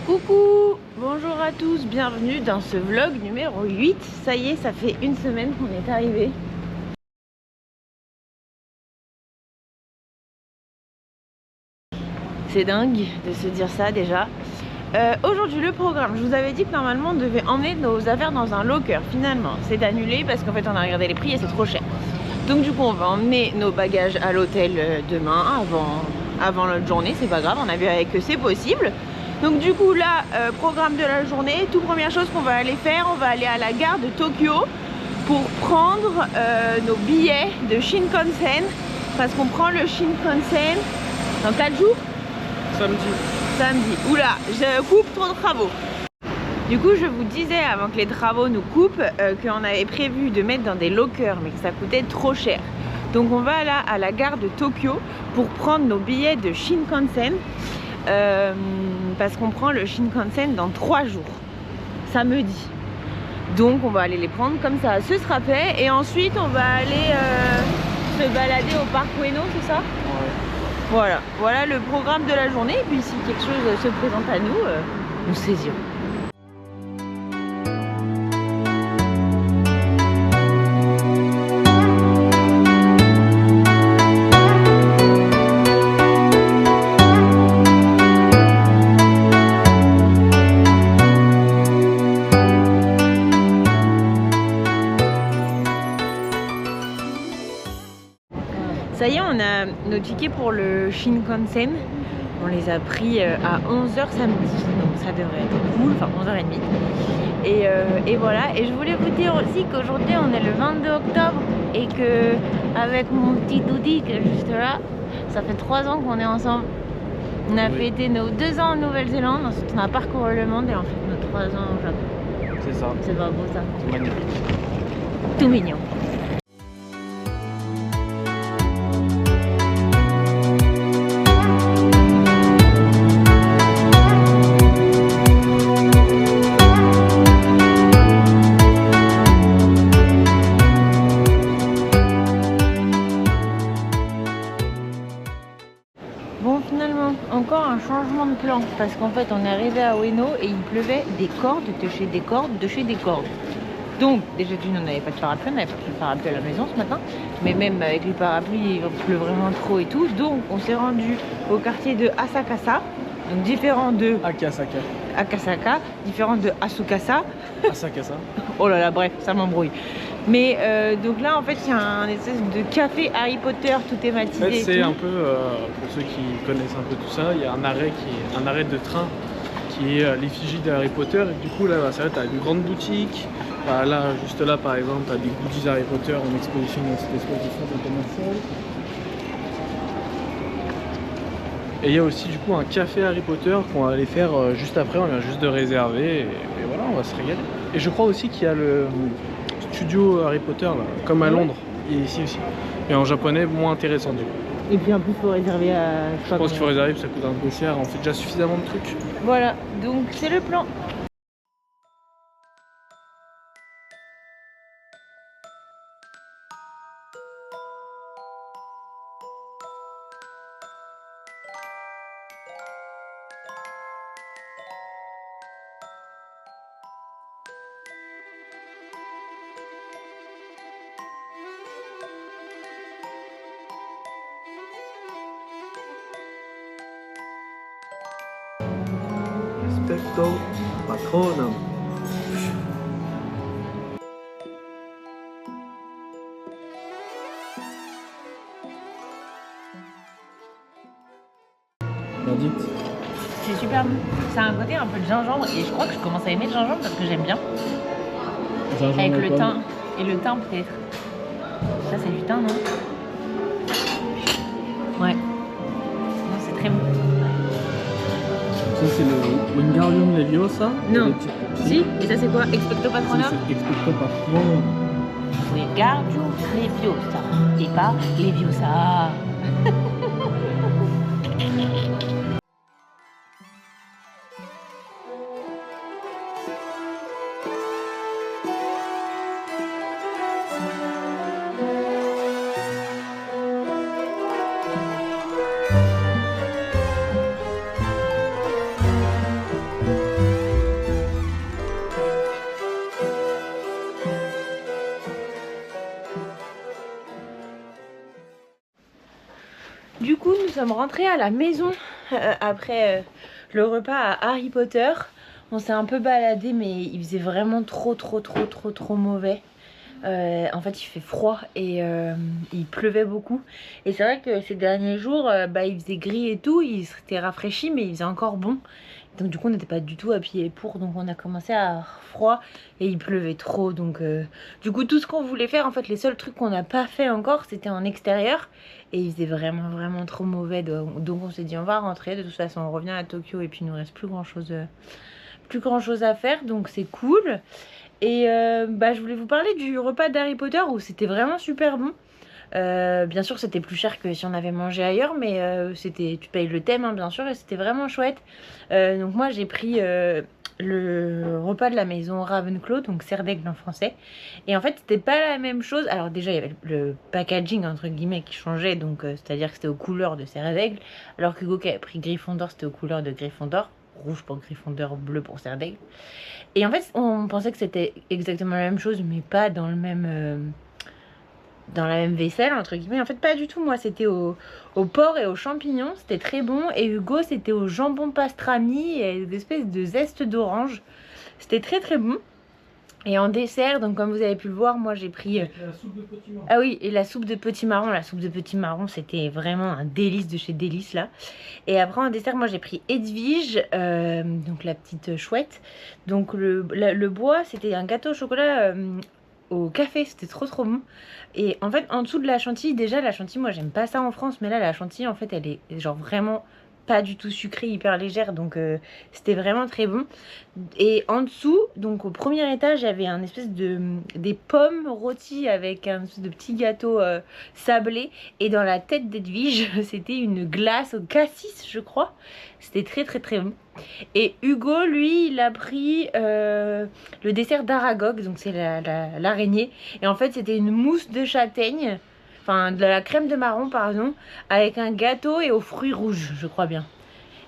Coucou, bonjour à tous, bienvenue dans ce vlog numéro 8. Ça y est, ça fait une semaine qu'on est arrivé. C'est dingue de se dire ça déjà. Aujourd'hui le programme, je vous avais dit que normalement on devait emmener nos affaires dans un locker. Finalement c'est annulé parce qu'en fait on a regardé les prix et c'est trop cher. Donc du coup on va emmener nos bagages à l'hôtel demain avant notre journée. C'est pas grave, on a vu avec que c'est possible. Donc du coup là, programme de la journée, toute première chose qu'on va aller faire, on va aller à la gare de Tokyo pour prendre nos billets de Shinkansen, parce qu'on prend le Shinkansen dans 4 jours. Samedi. Oula, je coupe trop de travaux. Du coup, je vous disais avant que les travaux nous coupent qu'on avait prévu de mettre dans des lockers, mais que ça coûtait trop cher. Donc on va là à la gare de Tokyo pour prendre nos billets de Shinkansen. Parce qu'on prend le Shinkansen dans 3 jours, samedi. Donc on va aller les prendre comme ça, ce sera fait. Et ensuite on va aller se balader au parc Ueno, c'est ça? Ouais. Voilà le programme de la journée. Et puis si quelque chose se présente à nous, nous saisirons. Ça y est, on a nos tickets pour le Shinkansen. On les a pris à 11h samedi, donc ça devrait être cool, enfin 11h30. Et voilà, et je voulais vous dire aussi qu'aujourd'hui on est le 22 octobre et que avec mon petit Doudi qui est juste là, ça fait 3 ans qu'on est ensemble. On a fêté nos 2 ans en Nouvelle-Zélande, ensuite on a parcouru le monde et on fait nos 3 ans au Japon. C'est ça. C'est pas beau ça? C'est magnifique. Tout mignon. Bon, finalement, encore un changement de plan parce qu'en fait on est arrivé à Ueno et il pleuvait des cordes de chez des cordes de chez des cordes. Donc déjà d'une, on n'avait pas de parapluie, on n'avait pas pris le parapluie à la maison ce matin, mais même avec le parapluie il pleut vraiment trop et tout. Donc on s'est rendu au quartier de Asakasa, donc différent de Akasaka, différent de Asukasa. Asakasa. Oh là là, bref, ça m'embrouille. Mais donc là en fait il y a un espèce de café Harry Potter tout thématisé. En fait c'est un peu, pour ceux qui connaissent un peu tout ça, il y a un arrêt de train qui est l'effigie de Harry Potter. Et du coup là, c'est vrai, tu as une grande boutique. Là, juste là par exemple, tu as des goodies Harry Potter en exposition dans cette espèce de centre commercial. Et il y a aussi du coup un café Harry Potter qu'on va aller faire juste après, on vient juste de réserver et voilà, on va se régaler. Et je crois aussi qu'il y a le studio Harry Potter là, comme à Londres, et ici aussi. Et en japonais, moins intéressant du coup. Et puis en plus il faut réserver à... Je pense qu'il faut réserver parce que ça coûte un peu cher, on fait déjà suffisamment de trucs. Voilà, donc c'est le plan. Expecto Patronum. Verdict. C'est super bon. Ça a un côté un peu de gingembre et je crois que je commence à aimer le gingembre parce que j'aime bien. Gingembre avec le pomme. thym. Et le thym peut-être. Ça c'est du thym, non? Ouais. Non, c'est très bon. Ça c'est le Wingardium Leviosa. Non. Si? Et ça c'est quoi? Expecto Patronum? C'est Expecto Patronum. Wingardium Leviosa. Et pas Leviosa. sommes rentrés à la maison après le repas à Harry Potter. On s'est un peu baladé, mais il faisait vraiment trop mauvais. En fait, il fait froid et il pleuvait beaucoup. Et c'est vrai que ces derniers jours, il faisait gris et tout, il s'était rafraîchi, mais il faisait encore bon. Donc du coup, on n'était pas du tout habillés pour, donc on a commencé à avoir froid et il pleuvait trop. Donc du coup, tout ce qu'on voulait faire, en fait, les seuls trucs qu'on n'a pas fait encore, c'était en extérieur. Et il faisait vraiment trop mauvais. Donc on s'est dit, on va rentrer. De toute façon, on revient à Tokyo et puis il nous reste plus grand chose à faire. Donc c'est cool. Et je voulais vous parler du repas d'Harry Potter où c'était vraiment super bon. Bien sûr c'était plus cher que si on avait mangé ailleurs, mais tu payes le thème hein, bien sûr, et c'était vraiment chouette. Donc moi j'ai pris le repas de la maison Ravenclaw, donc serre d'aigle en français, et en fait c'était pas la même chose. Alors déjà il y avait le packaging entre guillemets qui changeait, donc c'est à dire que c'était aux couleurs de serre d'aigle, alors que Hugo qui avait pris Gryffondor c'était aux couleurs de Gryffondor, rouge pour Gryffondor, bleu pour serre d'aigle. Et en fait on pensait que c'était exactement la même chose, mais pas dans le même dans la même vaisselle entre guillemets. En fait pas du tout. Moi c'était au porc et aux champignons, c'était très bon, et Hugo c'était au jambon pastrami et des espèces de zeste d'orange, c'était très bon. Et en dessert, donc comme vous avez pu le voir, moi j'ai pris la soupe de petit marron. ah oui, et la soupe de petit marron. La soupe de petit marron c'était vraiment un délice de chez Délice là. Et après en dessert, moi j'ai pris Edwige, donc la petite chouette. Donc le bois c'était un gâteau au chocolat au café, c'était trop bon. Et en fait en dessous de la chantilly, déjà la chantilly moi j'aime pas ça en France, mais là la chantilly en fait elle est genre vraiment pas du tout sucrée, hyper légère, donc c'était vraiment très bon. Et en dessous, donc au premier étage, il y avait un espèce des pommes rôties avec un espèce de petit gâteau sablé, et dans la tête d'Edwige c'était une glace au cassis je crois, c'était très bon. Et Hugo lui il a pris le dessert d'Aragog, donc c'est l'araignée, et en fait c'était une mousse de châtaigne, enfin de la crème de marron pardon, avec un gâteau et aux fruits rouges je crois bien.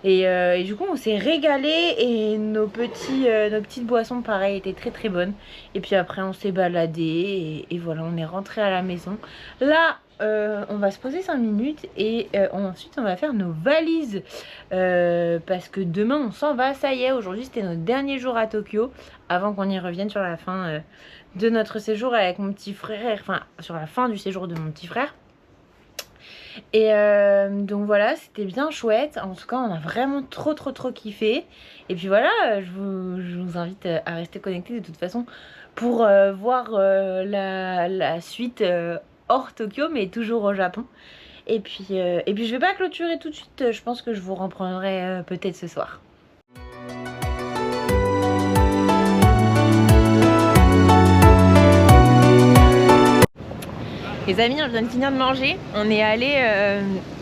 Et du coup on s'est régalé, et nos petites boissons pareil étaient très bonnes. Et puis après on s'est baladé et voilà, on est rentré à la maison. Là on va se poser 5 minutes et ensuite on va faire nos valises parce que demain on s'en va, ça y est. Aujourd'hui c'était notre dernier jour à Tokyo avant qu'on y revienne sur la fin de notre séjour avec mon petit frère, enfin sur la fin du séjour de mon petit frère. Et donc voilà, c'était bien chouette. En tout cas on a vraiment trop kiffé. Et puis voilà, je vous invite à rester connectés de toute façon pour voir la suite hors Tokyo, mais toujours au Japon. Et puis je vais pas clôturer tout de suite, je pense que je vous reprendrai peut-être ce soir. Les amis, on vient de finir de manger. On est allé.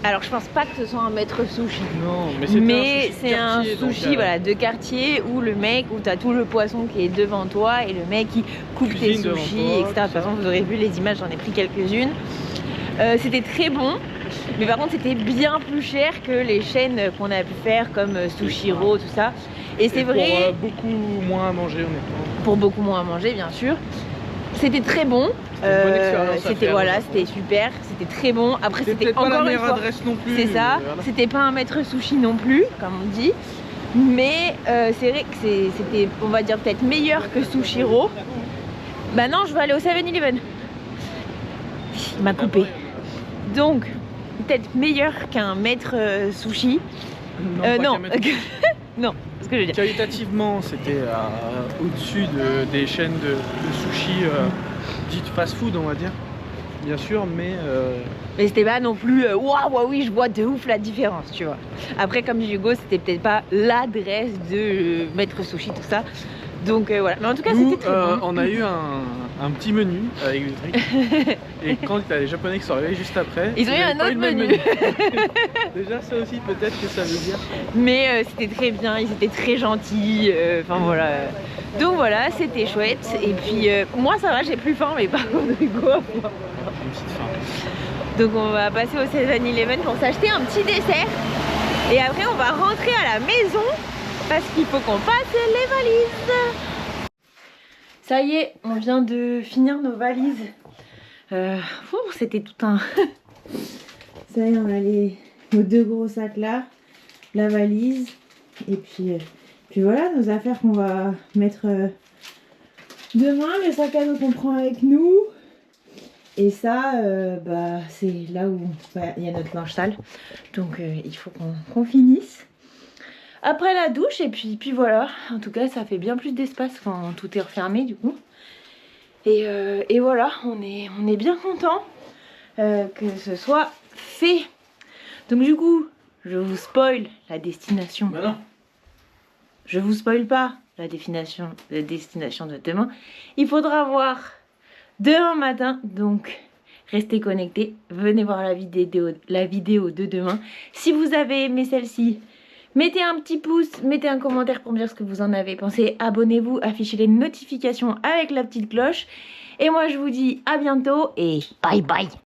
Alors, je pense pas que ce soit un maître sushi. Non, mais c'est un quartier, sushi donc, voilà, de quartier où le mec, où t'as tout le poisson qui est devant toi et le mec qui coupe tes sushis, etc. De toute façon, vous aurez vu les images, j'en ai pris quelques-unes. C'était très bon. Mais par contre, c'était bien plus cher que les chaînes qu'on a pu faire comme Sushiro, tout ça. Et c'est vrai. Pour beaucoup moins à manger, honnêtement. Pour beaucoup moins à manger, bien sûr. C'était très bon. C'était voilà, c'était super, c'était très bon. Après c'était encore pas la une meilleure fois, adresse non plus. c'est ça. Voilà. C'était pas un maître sushi non plus, comme on dit. Mais c'est vrai que c'était, on va dire peut-être meilleur que Sushiro. Bah non, je vais aller au 7-Eleven. Il m'a coupé. Donc peut-être meilleur qu'un maître sushi. Non. Non, c'est ce que je veux dire. Qualitativement, c'était au-dessus des chaînes de sushi dites fast-food, on va dire. Bien sûr, mais c'était pas non plus waouh, oui, je vois de ouf la différence, tu vois. Après, comme dit Hugo, c'était peut-être pas l'adresse de maître sushi, tout ça. Donc voilà. Mais en tout cas, c'était très bon. On a eu un petit menu avec des trucs. Et quand il y a les Japonais qui sont arrivés juste après, ils ont eu un autre menu. Déjà, ça aussi, peut-être que ça veut dire. Mais c'était très bien, ils étaient très gentils. Enfin voilà. Donc voilà, c'était chouette. Et puis moi, ça va, j'ai plus faim, mais par contre, Hugo. Une petite faim. Donc on va passer au 7-Eleven pour s'acheter un petit dessert. Et après, on va rentrer à la maison parce qu'il faut qu'on fasse les valises. Ça y est, on vient de finir nos valises. C'était tout un... Ça y est, on a nos 2 gros sacs là, la valise, et puis voilà, nos affaires qu'on va mettre demain, le sac à dos qu'on prend avec nous. Et ça, bah, c'est là où il y a notre linge sale. Donc il faut qu'on finisse. Après la douche, et puis voilà. En tout cas, ça fait bien plus d'espace quand tout est refermé du coup. Et voilà, on est bien content que ce soit fait. Donc du coup, je vous spoil la destination. Bah non. Je vous spoil pas la destination de demain. Il faudra voir demain matin, donc restez connectés. Venez voir la vidéo de demain. Si vous avez aimé celle-ci, mettez un petit pouce, mettez un commentaire pour me dire ce que vous en avez pensé. Abonnez-vous, affichez les notifications avec la petite cloche. Et moi je vous dis à bientôt et bye bye.